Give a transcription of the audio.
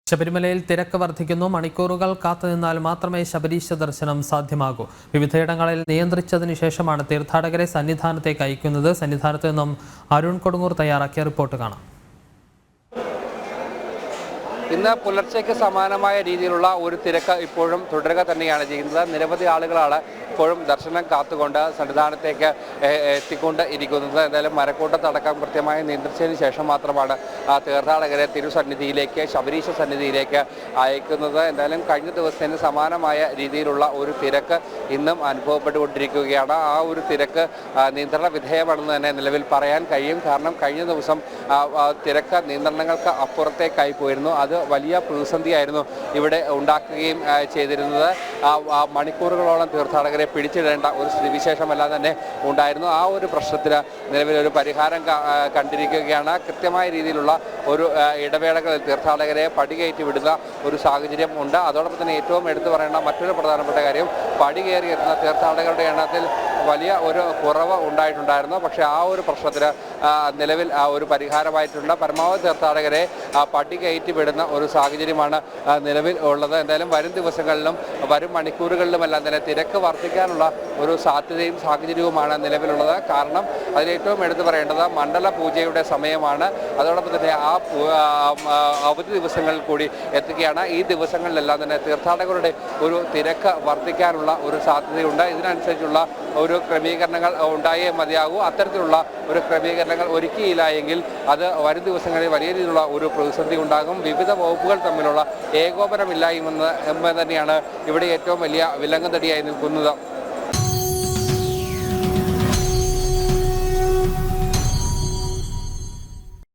ശബരിമലയിൽ തിരക്ക് വർദ്ധിക്കുന്നു. മണിക്കൂറുകൾ കാത്തുനിന്നാൽ മാത്രമേ ശബരീശ ദർശനം സാധ്യമാകൂ. വിവിധയിടങ്ങളിൽ നിയന്ത്രിച്ചതിനു ശേഷമാണ് തീർത്ഥാടകരെ സന്നിധാനത്തേക്ക് അയക്കുന്നത്. സന്നിധാനത്ത് നിന്നും അരുൺ കൊടുങ്ങൂർ തയ്യാറാക്കിയ റിപ്പോർട്ട് കാണാം. ഇന്ന് പുലർച്ചയ്ക്ക് സമാനമായ രീതിയിലുള്ള ഒരു തിരക്ക് ഇപ്പോഴും തുടരുക തന്നെയാണ് ചെയ്യുന്നത്. നിരവധി ആളുകളാണ് ഇപ്പോഴും ദർശനം കാത്തുകൊണ്ട് സന്നിധാനത്തേക്ക് എത്തിക്കൊണ്ട് ഇരിക്കുന്നത്. എന്തായാലും മരക്കൂട്ടത്തടക്കം കൃത്യമായി നിയന്ത്രിച്ചതിന് ശേഷം മാത്രമാണ് തീർത്ഥാടകരെ തിരുസന്നിധിയിലേക്ക്, ശബരീശ സന്നിധിയിലേക്ക് അയക്കുന്നത്. എന്തായാലും കഴിഞ്ഞ ദിവസത്തിന് സമാനമായ രീതിയിലുള്ള ഒരു തിരക്ക് ഇന്നും അനുഭവപ്പെട്ടുകൊണ്ടിരിക്കുകയാണ്. ആ ഒരു തിരക്ക് നിയന്ത്രണ വിധേയമാണെന്ന് തന്നെ നിലവിൽ പറയാൻ കഴിയും. കാരണം കഴിഞ്ഞ ദിവസം തിരക്ക് നിയന്ത്രണങ്ങൾക്ക് അപ്പുറത്തേക്കായി പോയിരുന്നു. അത് വലിയ പ്രതിസന്ധിയായിരുന്നു ഇവിടെ ഉണ്ടാക്കുകയും ചെയ്തിരുന്നത്. മണിക്കൂറുകളോളം തീർത്ഥാടകരെ പിടിച്ചിടേണ്ട ഒരു സ്ഥിതിവിശേഷമെല്ലാം തന്നെ ഉണ്ടായിരുന്നു. ആ ഒരു പ്രശ്നത്തിന് നിലവിലൊരു പരിഹാരം കണ്ടിരിക്കുകയാണ്. കൃത്യമായ രീതിയിലുള്ള ഒരു ഇടവേളകളിൽ തീർത്ഥാടകരെ പടികയറ്റി വിടുന്ന ഒരു സാഹചര്യം ഉണ്ട്. അതോടൊപ്പം തന്നെ ഏറ്റവും എടുത്തു പറയേണ്ട മറ്റൊരു പ്രധാനപ്പെട്ട കാര്യം, പടികയറി എത്തുന്ന തീർത്ഥാടകരുടെ എണ്ണത്തിൽ വലിയ ഒരു കുറവ് ഉണ്ടായിട്ടുണ്ടായിരുന്നു. പക്ഷേ ആ ഒരു പ്രശ്നത്തിന് നിലവിൽ ഒരു പരിഹാരമായിട്ടുണ്ട്. പരമാവധി തീർത്ഥാടകരെ പടികയറ്റി വിടുന്ന ഒരു സാഹചര്യമാണ് നിലവിൽ ഉള്ളത്. എന്തായാലും വരും ദിവസങ്ങളിലും വരും മണിക്കൂറുകളിലുമെല്ലാം തന്നെ തിരക്ക് വർദ്ധിക്കാനുള്ള ഒരു സാധ്യതയും സാഹചര്യവുമാണ് നിലവിലുള്ളത്. കാരണം അതിലേറ്റവും എടുത്തു പറയേണ്ടത് മണ്ഡല പൂജയുടെ സമയമാണ്. അതോടൊപ്പം തന്നെ ആ അവധി ദിവസങ്ങളിൽ കൂടി എത്തുകയാണ്. ഈ ദിവസങ്ങളിലെല്ലാം തന്നെ തീർത്ഥാടകരുടെ ഒരു തിരക്ക് വർദ്ധിക്കാനുള്ള ഒരു സാധ്യതയുണ്ട്. ഇതിനനുസരിച്ചുള്ള ഒരു ക്രമീകരണങ്ങൾ ഉണ്ടായേ മതിയാകൂ. അത്തരത്തിലുള്ള ഒരു ക്രമീകരണങ്ങൾ ഒരുക്കിയില്ല എങ്കിൽ അത് വരും ദിവസങ്ങളിൽ വലിയ രീതിയിലുള്ള ഒരു പ്രതിസന്ധി ഉണ്ടാകും. വിവിധ വകുപ്പുകൾ തമ്മിലുള്ള ഏകോപനമില്ലായ്മ തന്നെയാണ് ഇവിടെ ഏറ്റവും വലിയ വിലങ്ങുതടിയായി നിൽക്കുന്നത്.